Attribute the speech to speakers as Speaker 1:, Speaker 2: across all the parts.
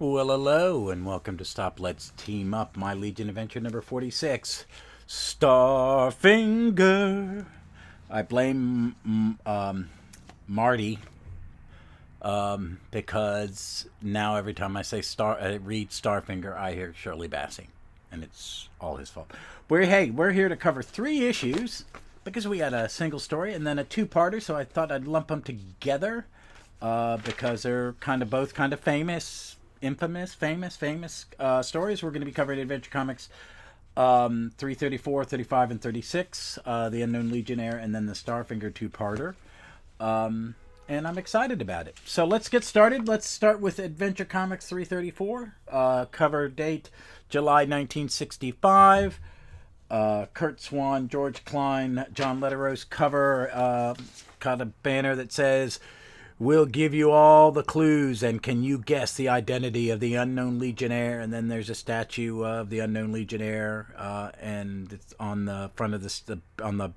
Speaker 1: Well, hello, and welcome to Stop Let's Team Up, my Legion Adventure number 46, Starfinger. I blame Marty because now every time I read Starfinger, I hear Shirley Bassey, and it's all his fault. We're here to cover 3 issues because we got a single story and then a 2-parter, so I thought I'd lump them together because they're both famous stories. We're going to be covering Adventure Comics 334, 35, and 36, The Unknown Legionnaire, and then the Starfinger 2-parter. And I'm excited about it. So let's get started. Let's start with Adventure Comics 334. Cover date July 1965. Kurt Swan, George Klein, John Lettero's cover. Got a banner that says, "We'll give you all the clues, and can you guess the identity of the Unknown Legionnaire?" And then there's a statue of the Unknown Legionnaire, and it's on the front of on the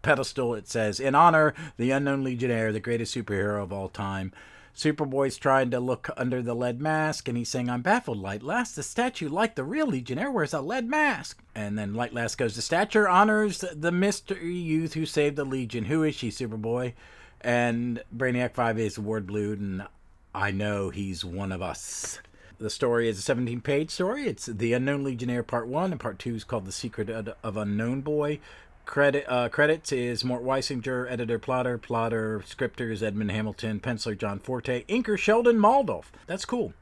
Speaker 1: pedestal. It says, "In honor, the Unknown Legionnaire, the greatest superhero of all time." Superboy's trying to look under the lead mask, and he's saying, "I'm baffled, Light Last. The statue, like the real Legionnaire, wears a lead mask." And then Light Last goes, "The statue honors the mystery youth who saved the Legion. Who is she, Superboy?" And Brainiac 5 is word blued, and I know he's one of us. The story is a 17-page story. It's The Unknown Legionnaire Part 1, and Part 2 is called The Secret of Unknown Boy. Credits is Mort Weisinger, editor, plotter, scripters Edmund Hamilton, penciler John Forte, inker Sheldon Moldoff. That's cool.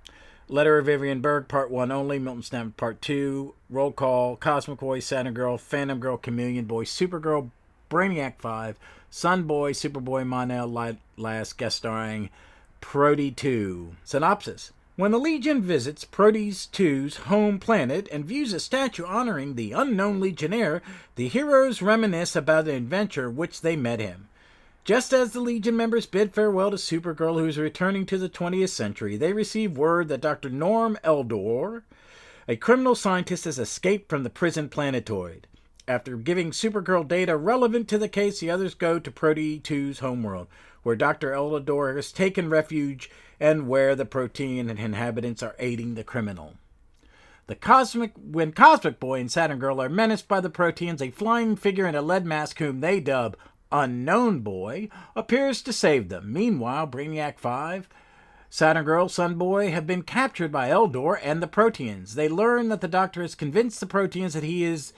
Speaker 1: Letter of Vivian Berg, Part 1 only, Milton Stamp, Part 2, Roll Call, Cosmic Boy, Saturn Girl, Phantom Girl, Chameleon Boy, Supergirl, Brainiac 5, Sun Boy, Superboy, Monel, Last, guest starring Prote 2. Synopsis. When the Legion visits Prote 2's home planet and views a statue honoring the Unknown Legionnaire, the heroes reminisce about an adventure which they met him. Just as the Legion members bid farewell to Supergirl, who is returning to the 20th century, they receive word that Dr. Norm Eldor, a criminal scientist, has escaped from the prison planetoid. After giving Supergirl data relevant to the case, the others go to Prote 2's homeworld, where Dr. Eldor has taken refuge and where the Protean inhabitants are aiding the criminal. When Cosmic Boy and Saturn Girl are menaced by the Proteans, a flying figure in a lead mask, whom they dub Unknown Boy, appears to save them. Meanwhile, Brainiac 5, Saturn Girl, Sun Boy have been captured by Eldor and the Proteans. They learn that the Doctor has convinced the Proteans that he is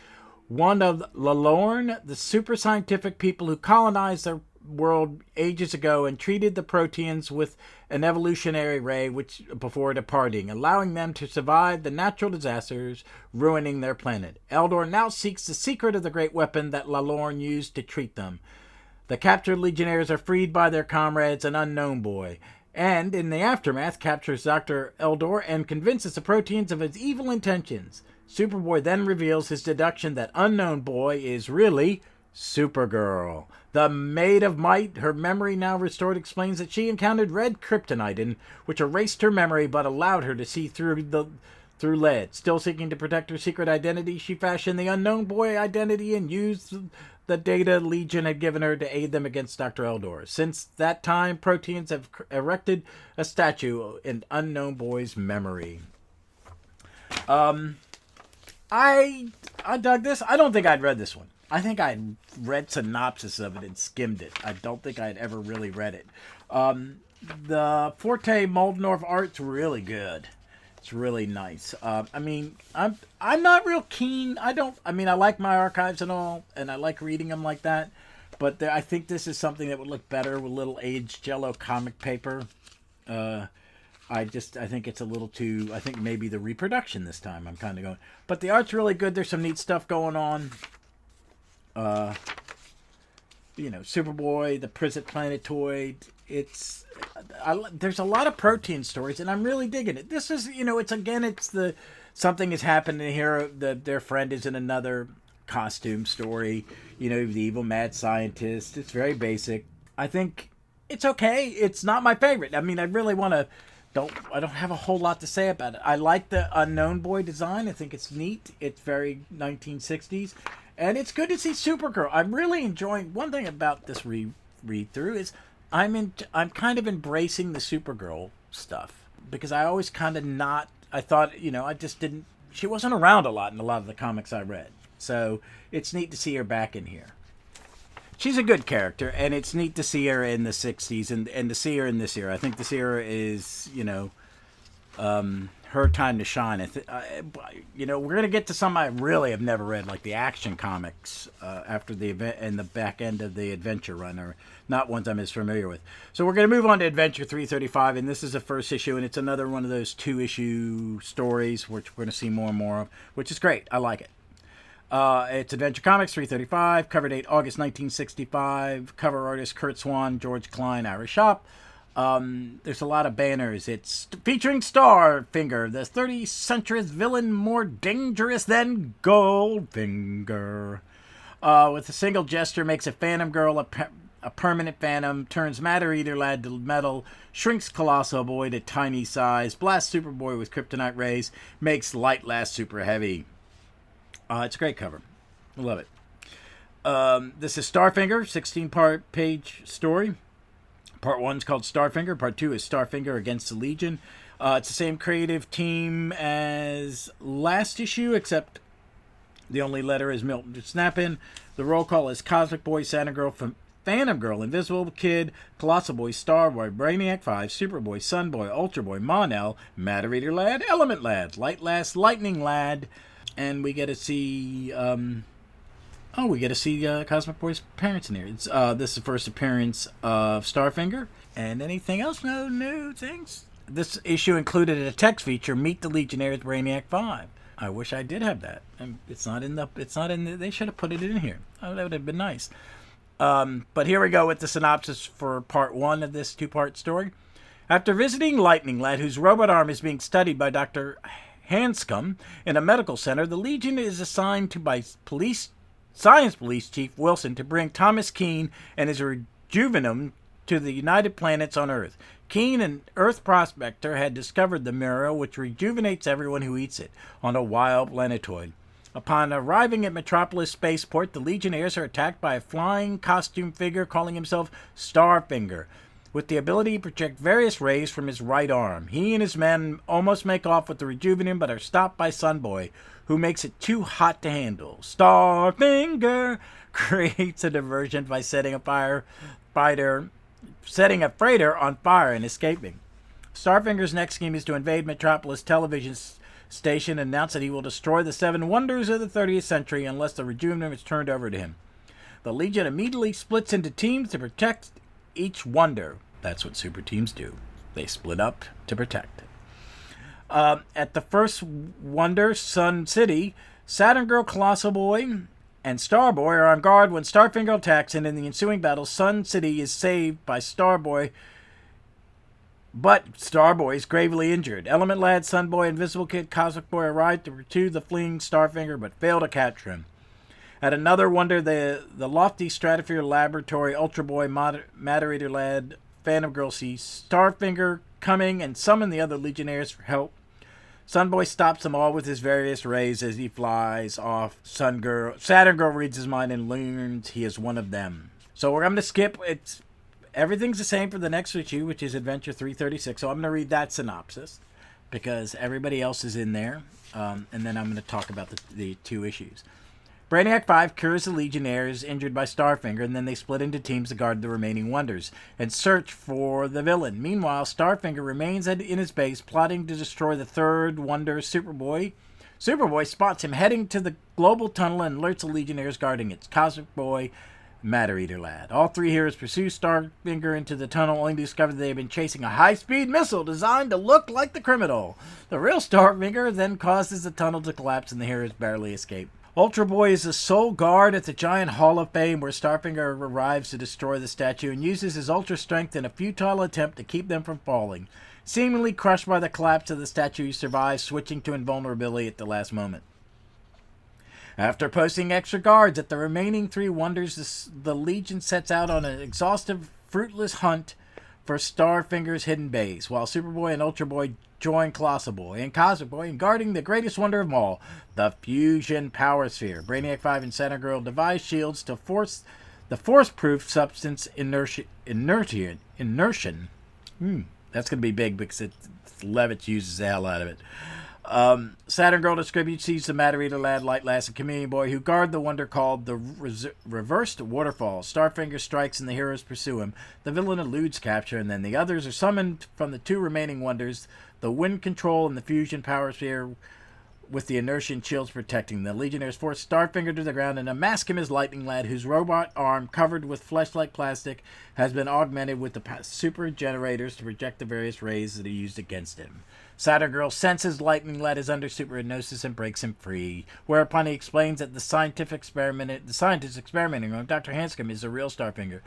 Speaker 1: one of Lalorn, the super scientific people who colonized their world ages ago and treated the Proteans with an evolutionary ray before departing, allowing them to survive the natural disasters ruining their planet. Eldor now seeks the secret of the great weapon that Lalorn used to treat them. The captured Legionnaires are freed by their comrades, an Unknown Boy, and in the aftermath captures Dr. Eldor and convinces the Proteans of his evil intentions. Superboy then reveals his deduction that Unknown Boy is really Supergirl. The Maid of Might, her memory now restored, explains that she encountered red kryptonite, which erased her memory but allowed her to see through lead. Still seeking to protect her secret identity, she fashioned the Unknown Boy identity and used the data Legion had given her to aid them against Dr. Eldor. Since that time, Proteans have erected a statue in Unknown Boy's memory. I dug this. I don't think I'd read this one. I think I'd read synopsis of it and skimmed it. I don't think I'd ever really read it. The Forte Moldoff art's really good. It's really nice. I'm not real keen. I like my archives and all, and I like reading them like that. But I think this is something that would look better with a little aged Jello comic paper. I think it's a little too. I think maybe the reproduction this time. I'm kind of going, but the art's really good. There's some neat stuff going on. Superboy, the prison planetoid. There's a lot of Protean stories, and I'm really digging it. This is, something has happened in here. Their friend is in another costume story. The evil mad scientist. It's very basic. I think it's okay. It's not my favorite. I really want to. I don't have a whole lot to say about it. I like the Unknown Boy design. I think it's neat. It's very 1960s. And it's good to see Supergirl. I'm really enjoying... One thing about this read-through is I'm kind of embracing the Supergirl stuff. because I always kind of I thought, I just didn't, she wasn't around a lot in a lot of the comics I read. So it's neat to see her back in here. She's a good character, and it's neat to see her in the 60s and to see her in this era. I think this era is, her time to shine. We're going to get to some I really have never read, like the Action comics after the event and the back end of the Adventure run, or not ones I'm as familiar with. So we're going to move on to Adventure 335, and this is the first issue, and it's another one of those 2-issue stories, which we're going to see more and more of, which is great. I like it. It's Adventure Comics 335, cover date August 1965, cover artist Kurt Swan, George Klein, Irish Shop. There's a lot of banners. It's featuring Starfinger, the 30th century villain more dangerous than Goldfinger. With a single gesture, makes a Phantom Girl a permanent phantom, turns Matter Eater Lad to metal, shrinks Colossal Boy to tiny size, blasts Superboy with kryptonite rays, makes Light Last super heavy. It's a great cover. I love it. This is Starfinger, 16-part page story. Part 1 is called Starfinger. Part 2 is Starfinger Against the Legion. It's the same creative team as last issue, except the only letter is Milton Snap-In. The roll call is Cosmic Boy, Phantom Girl, Invisible Kid, Colossal Boy, Starboy, Brainiac 5, Superboy, Sunboy, Ultra Boy, Mon-El, Matter Eater Lad, Element Lad, Light Last, Lightning Lad, and we get to see... Cosmic Boy's parents in here. This is the first appearance of Starfinger. And anything else? No new things? This issue included a text feature, Meet the Legionnaires Brainiac 5. I wish I did have that. It's not in the... They should have put it in here. Oh, that would have been nice. But here we go with the synopsis for part 1 of this 2-part story. After visiting Lightning Lad, whose robot arm is being studied by Dr. Hanscom in a medical center, the Legion is assigned by Science Police Chief Wilson to bring Thomas Keene and his Rejuvenum to the United Planets on Earth. Keene, an Earth prospector, had discovered the mineral which rejuvenates everyone who eats it on a wild planetoid. Upon arriving at Metropolis Spaceport, the Legionnaires are attacked by a flying costume figure calling himself Starfinger, with the ability to project various rays from his right arm. He and his men almost make off with the Rejuvenum, but are stopped by Sunboy, who makes it too hot to handle. Starfinger creates a diversion by setting a freighter on fire and escaping. Starfinger's next scheme is to invade Metropolis television station and announce that he will destroy the 7 wonders of the 30th century unless the Rejuvenum is turned over to him. The Legion immediately splits into teams to protect each wonder. That's what super teams do. They split up to protect. At the first wonder, Sun City, Saturn Girl, Colossal Boy, and Starboy are on guard when Starfinger attacks, and in the ensuing battle, Sun City is saved by Starboy, but Starboy is gravely injured. Element Lad, Sunboy, Invisible Kid, Cosmic Boy arrive to retrieve the fleeing Starfinger, but fail to capture him. At another wonder, the lofty Stratosphere Laboratory, Ultra Boy, Matter Eater Lad, Phantom Girl see Starfinger coming and summon the other Legionnaires for help. Sunboy stops them all with his various rays as he flies off. Saturn Girl reads his mind and learns he is one of them. So we're going to skip. Everything's the same for the next issue, which is Adventure 336. So I'm going to read that synopsis because everybody else is in there. And then I'm going to talk about the 2 issues. Brainiac 5 cures the Legionnaires injured by Starfinger, and then they split into teams to guard the remaining wonders and search for the villain. Meanwhile, Starfinger remains in his base, plotting to destroy the 3rd wonder, Superboy. Superboy spots him heading to the global tunnel and alerts the Legionnaires guarding it. Cosmic Boy, Matter Eater Lad. All 3 heroes pursue Starfinger into the tunnel, only to discover they have been chasing a high-speed missile designed to look like the criminal. The real Starfinger then causes the tunnel to collapse, and the heroes barely escape. Ultra Boy is the sole guard at the giant Hall of Fame where Starfinger arrives to destroy the statue and uses his ultra strength in a futile attempt to keep them from falling. Seemingly crushed by the collapse of the statue, he survives, switching to invulnerability at the last moment. After posting extra guards at the remaining 3 wonders, the Legion sets out on an exhaustive, fruitless hunt for Starfinger's hidden base, while Superboy and Ultra Boy join Colossal Boy and Cosmic Boy in guarding the greatest wonder of them all, the Fusion Power Sphere. Brainiac 5 and Saturn Girl devise shields to force the force-proof substance inertian That's going to be big because Levitz uses the hell out of it. Saturn Girl distributes sees the Matter Eater Lad, Light Lass, and Chameleon Boy, who guard the wonder called the Reversed Waterfall. Starfinger strikes and the heroes pursue him. The villain eludes capture, and then the others are summoned from the two remaining wonders, the Wind Control and the Fusion Power Sphere, with the inertia and shields protecting. The Legionnaires force Starfinger to the ground and unmask him as Lightning Lad, whose robot arm, covered with flesh-like plastic, has been augmented with the super generators to project the various rays that are used against him. Saturn Girl senses Lightning Lad is under super hypnosis and breaks him free, whereupon he explains that the scientist experimenting on Dr. Hanscom is the real Starfinger.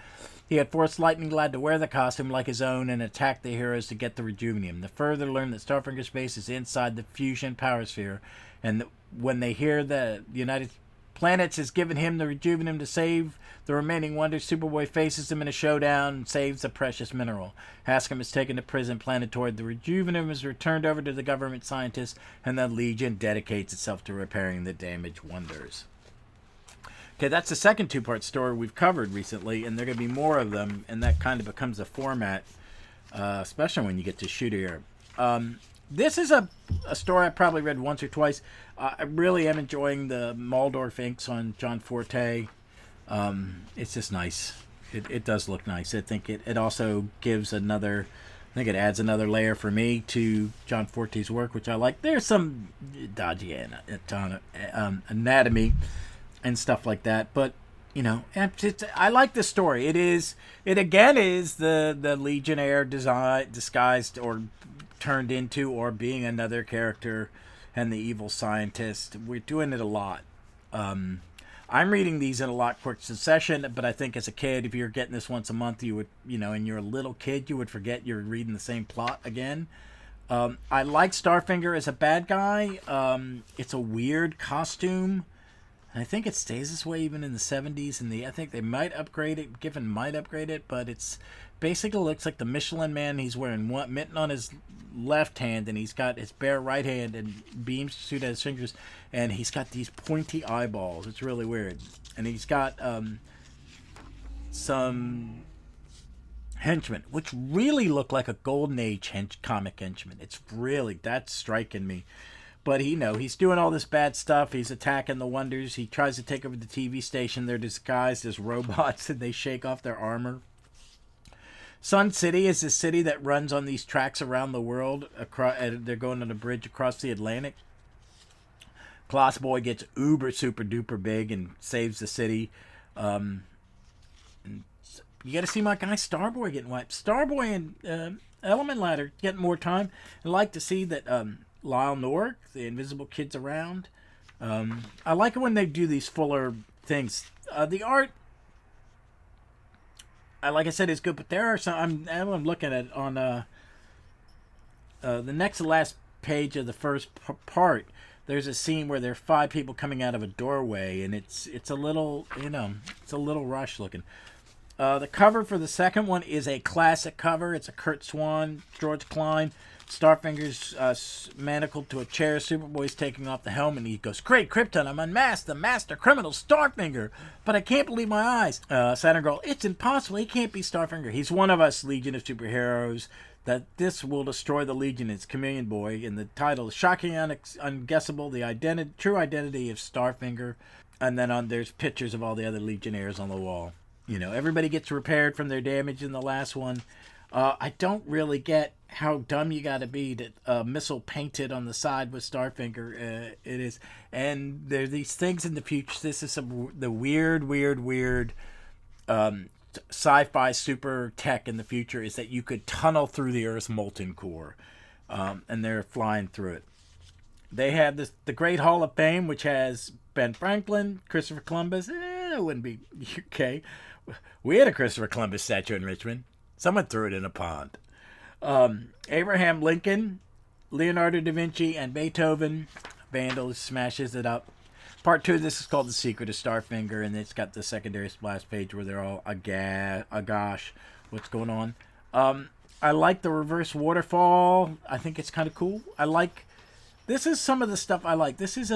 Speaker 1: He had forced Lightning Lad to wear the costume like his own and attack the heroes to get the Rejuvenatum. They further learn that Starfinger's base is inside the Fusion Power Sphere, and when they hear the United Planets has given him the Rejuvenatum to save the remaining wonders, Superboy faces him in a showdown and saves the precious mineral. Hanscom is taken to prison planetoid. The Rejuvenatum is returned over to the government scientists, and the Legion dedicates itself to repairing the damaged wonders. Okay, that's the second two-part story we've covered recently, and there are going to be more of them, and that kind of becomes a format, especially when you get to Shooter. This is a story I probably read once or twice. I really am enjoying the Moldoff inks on John Forte. It's just nice. It does look nice. I think it also gives another... I think it adds another layer for me to John Forte's work, which I like. There's some dodgy anatomy and stuff like that, but I like this story. It again is the Legionnaire disguised or turned into or being another character, and the evil scientist. We're doing it a lot. I'm reading these in a lot quick succession, but I think as a kid, if you're getting this once a month, you would, and you're a little kid, you would forget you're reading the same plot again. I like Starfinger as a bad guy. It's a weird costume. I think it stays this way even in the 70s, and I think they might upgrade it, Giffen might upgrade it, but it's basically looks like the Michelin Man. He's wearing one mitten on his left hand, and he's got his bare right hand and beams shoot at his fingers, and he's got these pointy eyeballs. It's really weird. And he's got some henchmen, which really look like a Golden Age comic henchman. That's striking me. But he's doing all this bad stuff. He's attacking the Wonders. He tries to take over the TV station. They're disguised as robots, and they shake off their armor. Sun City is a city that runs on these tracks around the world. They're going on a bridge across the Atlantic. Class Boy gets uber super duper big and saves the city. And you got to see my guy Starboy getting wiped. Starboy and Element Lad are getting more time. I'd like to see that Lyle Nork, the Invisible Kid's around. I like it when they do these fuller things. The art, like I said, is good, but there are some. I'm looking at it on the next to last page of the first part. There's a scene where there are 5 people coming out of a doorway, and it's a little it's a little rush looking. The cover for the second one is a classic cover. It's a Kurt Swan, George Klein. Starfinger's manacled to a chair. Superboy's taking off the helmet, and he goes, "Great Krypton, I'm unmasked, the master criminal Starfinger, but I can't believe my eyes." Saturn Girl, "It's impossible, he can't be Starfinger. He's one of us, Legion of Superheroes. That this will destroy the Legion." It's Chameleon Boy, and the title is "Shocking, Unguessable, the true identity of Starfinger." And then there's pictures of all the other Legionnaires on the wall. Everybody gets repaired from their damage in the last one. I don't really get how dumb you got to be that missile painted on the side with Starfinger. It is, and there are these things in the future. This is the weird sci-fi super tech in the future is that you could tunnel through the Earth's molten core, and they're flying through it. They have the Great Hall of Fame, which has Ben Franklin, Christopher Columbus. It wouldn't be okay. We had a Christopher Columbus statue in Richmond. Someone threw it in a pond. Abraham Lincoln, Leonardo da Vinci, and Beethoven. Vandal smashes it up. Part 2 of this is called The Secret of Starfinger, and it's got the secondary splash page where they're all agosh, what's going on. I like the reverse waterfall. I think it's kind of cool. This is some of the stuff I like. This is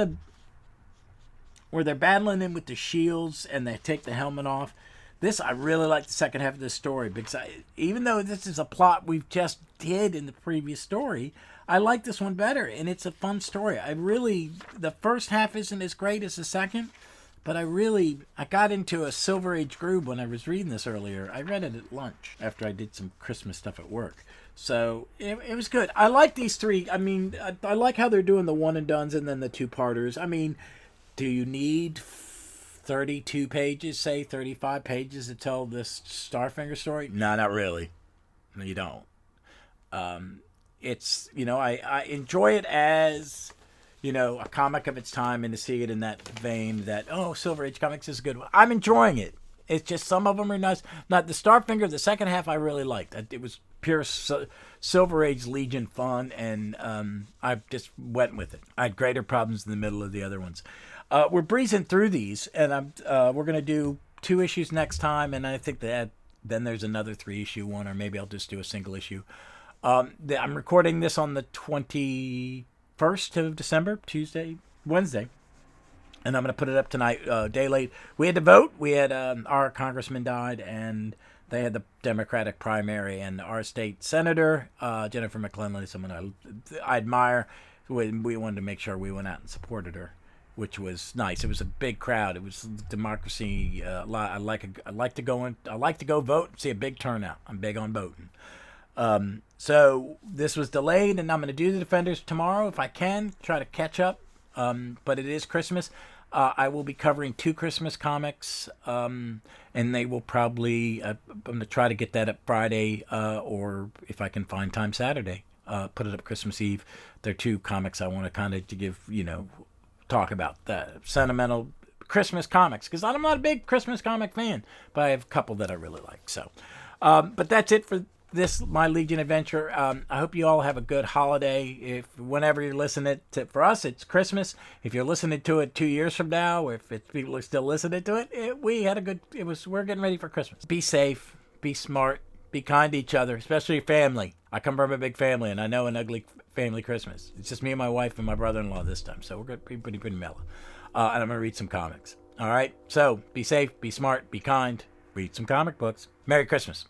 Speaker 1: where they're battling him with the shields, and they take the helmet off. This, I really like the second half of this story because even though this is a plot we've just did in the previous story, I like this one better, and it's a fun story. The first half isn't as great as the second, but I got into a Silver Age groove when I was reading this earlier. I read it at lunch after I did some Christmas stuff at work. So it was good. I like these three. I mean, I like how they're doing the one and dones and then the two-parters. I mean, do you need 32 pages, say 35 pages to tell this Starfinger story? No, not really. No, you don't. It's, I enjoy it as, a comic of its time, and to see it in that vein that, Silver Age Comics is a good one. I'm enjoying it. It's just some of them are nice. Not the Starfinger, the second half I really liked. It was pure Silver Age Legion fun, and I just went with it. I had greater problems in the middle of the other ones. We're breezing through these, and we're going to do 2 issues next time, and I think that then there's another 3-issue one, or maybe I'll just do a single issue. I'm recording this on the 21st of December, Wednesday, and I'm going to put it up tonight, day late. We had to vote. We had our congressman died, and they had the Democratic primary, and our state senator, Jennifer McClellan, is someone I admire. We wanted to make sure we went out and supported her, which was nice. It was a big crowd. It was democracy. I like to go vote and see a big turnout. I'm big on voting. So this was delayed, and I'm going to do the Defenders tomorrow if I can, try to catch up. But it is Christmas. I will be covering 2 Christmas comics, and they will probably, I'm going to try to get that up Friday, or if I can find time Saturday, put it up Christmas Eve. They're 2 comics I want to kind of give, talk about the sentimental Christmas comics, because I'm not a big Christmas comic fan, but I have a couple that I really like. So, but that's it for this, my Legion adventure. I hope you all have a good holiday. Whenever you're listening to it, for us, it's Christmas. If you're listening to it 2 years from now, or if people are still listening to it, we're getting ready for Christmas. Be safe, be smart, be kind to each other, especially your family. I come from a big family, and I know an ugly family Christmas. It's just me and my wife and my brother-in-law this time, so we're going to be pretty mellow. And I'm going to read some comics. All right? So, be safe, be smart, be kind, read some comic books. Merry Christmas.